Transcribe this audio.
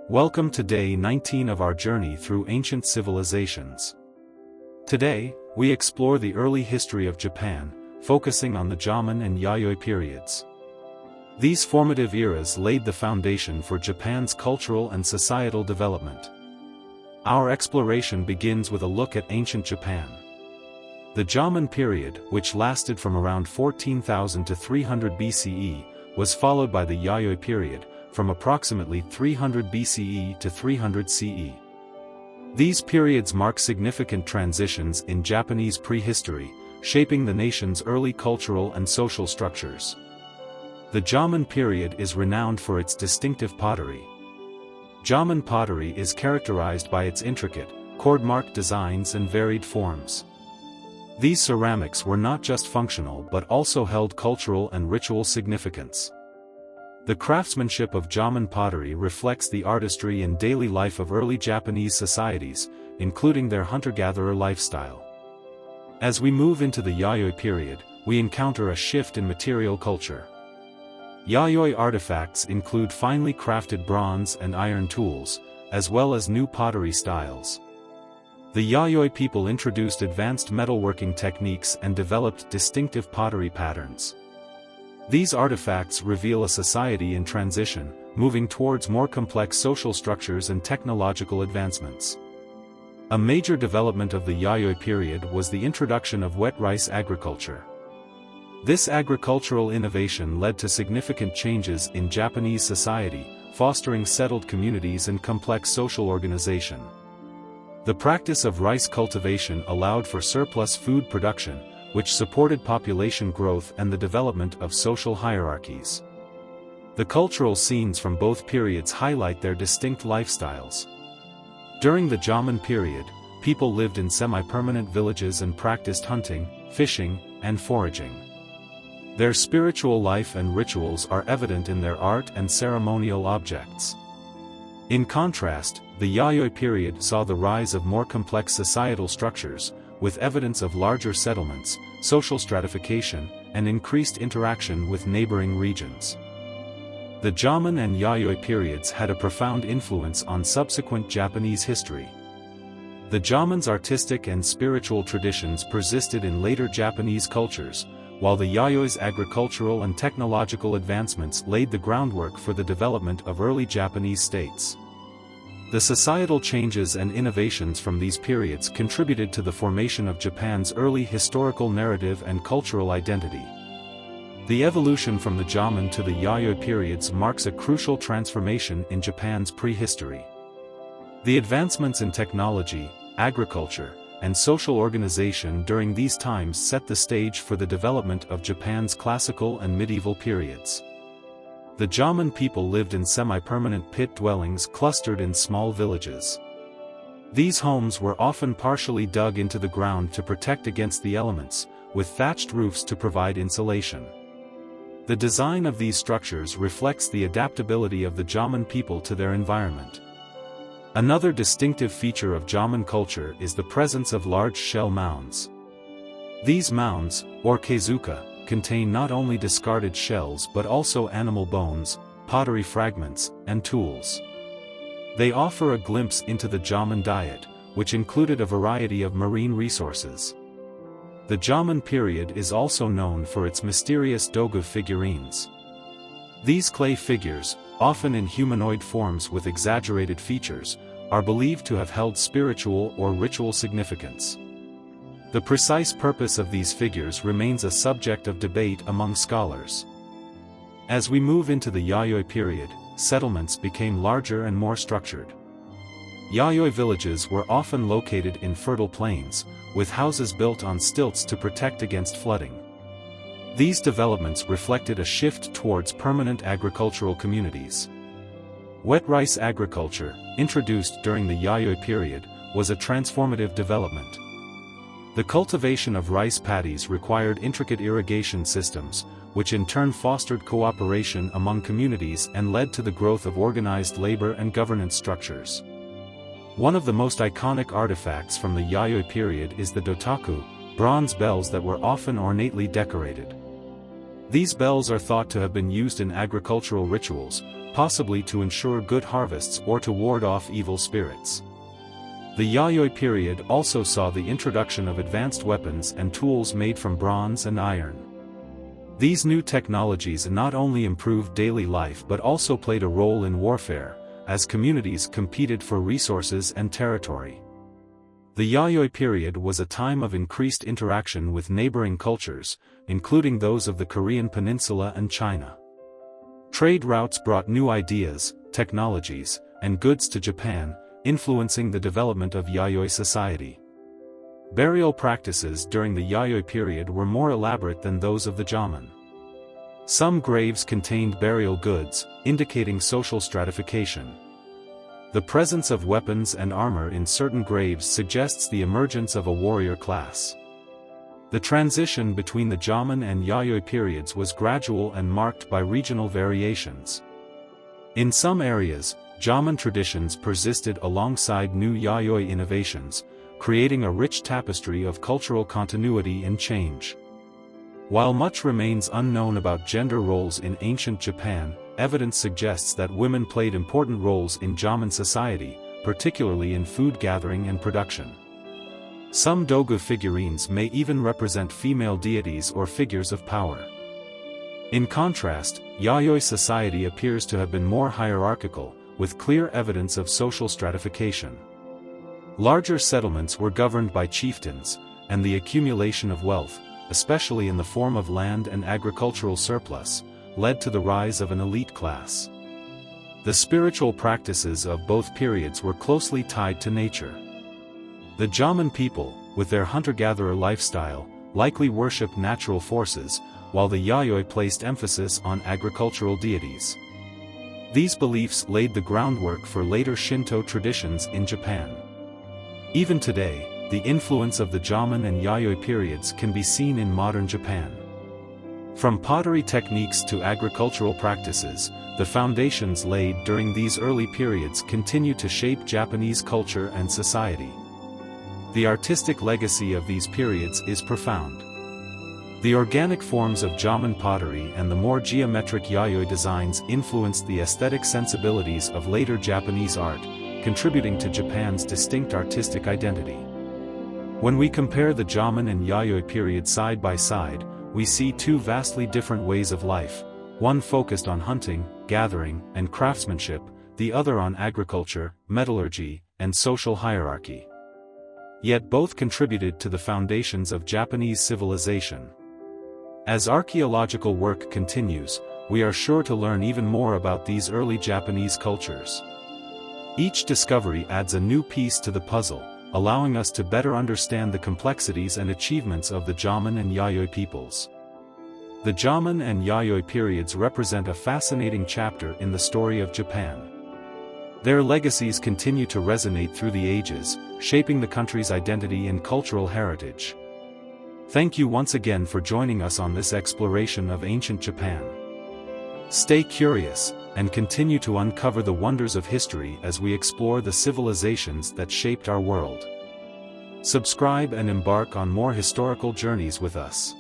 Welcome to day 19 of our journey through ancient civilizations. Today, we explore the early history of Japan, focusing on the Jomon and Yayoi periods. These formative eras laid the foundation for Japan's cultural and societal development. Our exploration begins with a look at ancient Japan. The Jomon period, which lasted from around 14,000 to 300 BCE, was followed by the Yayoi period, from approximately 300 BCE to 300 CE. These periods mark significant transitions in Japanese prehistory, shaping the nation's early cultural and social structures. The Jomon period is renowned for its distinctive pottery. Jomon pottery is characterized by its intricate, cord-marked designs and varied forms. These ceramics were not just functional but also held cultural and ritual significance. The craftsmanship of Jomon pottery reflects the artistry and daily life of early Japanese societies, including their hunter-gatherer lifestyle. As we move into the Yayoi period, we encounter a shift in material culture. Yayoi artifacts include finely crafted bronze and iron tools, as well as new pottery styles. The Yayoi people introduced advanced metalworking techniques and developed distinctive pottery patterns. These artifacts reveal a society in transition, moving towards more complex social structures and technological advancements. A major development of the Yayoi period was the introduction of wet rice agriculture. This agricultural innovation led to significant changes in Japanese society, fostering settled communities and complex social organization. The practice of rice cultivation allowed for surplus food production, which supported population growth and the development of social hierarchies. The cultural scenes from both periods highlight their distinct lifestyles. During the Jomon period, people lived in semi-permanent villages and practiced hunting, fishing, and foraging. Their spiritual life and rituals are evident in their art and ceremonial objects. In contrast, the Yayoi period saw the rise of more complex societal structures, with evidence of larger settlements, social stratification, and increased interaction with neighboring regions. The Jomon and Yayoi periods had a profound influence on subsequent Japanese history. The Jomon's artistic and spiritual traditions persisted in later Japanese cultures, while the Yayoi's agricultural and technological advancements laid the groundwork for the development of early Japanese states. The societal changes and innovations from these periods contributed to the formation of Japan's early historical narrative and cultural identity. The evolution from the Jomon to the Yayoi periods marks a crucial transformation in Japan's prehistory. The advancements in technology, agriculture, and social organization during these times set the stage for the development of Japan's classical and medieval periods. The Jomon people lived in semi-permanent pit dwellings clustered in small villages. These homes were often partially dug into the ground to protect against the elements, with thatched roofs to provide insulation. The design of these structures reflects the adaptability of the Jomon people to their environment. Another distinctive feature of Jomon culture is the presence of large shell mounds. These mounds, or keizuka, contain not only discarded shells but also animal bones, pottery fragments, and tools. They offer a glimpse into the Jomon diet, which included a variety of marine resources. The Jomon period is also known for its mysterious Dogu figurines. These clay figures, often in humanoid forms with exaggerated features, are believed to have held spiritual or ritual significance. The precise purpose of these figures remains a subject of debate among scholars. As we move into the Yayoi period, settlements became larger and more structured. Yayoi villages were often located in fertile plains, with houses built on stilts to protect against flooding. These developments reflected a shift towards permanent agricultural communities. Wet rice agriculture, introduced during the Yayoi period, was a transformative development. The cultivation of rice paddies required intricate irrigation systems, which in turn fostered cooperation among communities and led to the growth of organized labor and governance structures. One of the most iconic artifacts from the Yayoi period is the dotaku, bronze bells that were often ornately decorated. These bells are thought to have been used in agricultural rituals, possibly to ensure good harvests or to ward off evil spirits. The Yayoi period also saw the introduction of advanced weapons and tools made from bronze and iron. These new technologies not only improved daily life but also played a role in warfare, as communities competed for resources and territory. The Yayoi period was a time of increased interaction with neighboring cultures, including those of the Korean Peninsula and China. Trade routes brought new ideas, technologies, and goods to Japan, influencing the development of Yayoi society. Burial practices during the Yayoi period were more elaborate than those of the Jomon. Some graves contained burial goods, indicating social stratification. The presence of weapons and armor in certain graves suggests the emergence of a warrior class. The transition between the Jomon and Yayoi periods was gradual and marked by regional variations. In some areas, Jomon traditions persisted alongside new Yayoi innovations, creating a rich tapestry of cultural continuity and change. While much remains unknown about gender roles in ancient Japan, evidence suggests that women played important roles in Jomon society, particularly in food gathering and production. Some Dogu figurines may even represent female deities or figures of power. In contrast, Yayoi society appears to have been more hierarchical, with clear evidence of social stratification. Larger settlements were governed by chieftains, and the accumulation of wealth, especially in the form of land and agricultural surplus, led to the rise of an elite class. The spiritual practices of both periods were closely tied to nature. The Jomon people, with their hunter-gatherer lifestyle, likely worshipped natural forces, while the Yayoi placed emphasis on agricultural deities. These beliefs laid the groundwork for later Shinto traditions in Japan. Even today, the influence of the Jomon and Yayoi periods can be seen in modern Japan. From pottery techniques to agricultural practices, the foundations laid during these early periods continue to shape Japanese culture and society. The artistic legacy of these periods is profound. The organic forms of Jomon pottery and the more geometric Yayoi designs influenced the aesthetic sensibilities of later Japanese art, contributing to Japan's distinct artistic identity. When we compare the Jomon and Yayoi periods side by side, we see two vastly different ways of life, one focused on hunting, gathering, and craftsmanship, the other on agriculture, metallurgy, and social hierarchy. Yet both contributed to the foundations of Japanese civilization. As archaeological work continues, we are sure to learn even more about these early Japanese cultures. Each discovery adds a new piece to the puzzle, allowing us to better understand the complexities and achievements of the Jomon and Yayoi peoples. The Jomon and Yayoi periods represent a fascinating chapter in the story of Japan. Their legacies continue to resonate through the ages, shaping the country's identity and cultural heritage. Thank you once again for joining us on this exploration of ancient Japan. Stay curious, and continue to uncover the wonders of history as we explore the civilizations that shaped our world. Subscribe and embark on more historical journeys with us.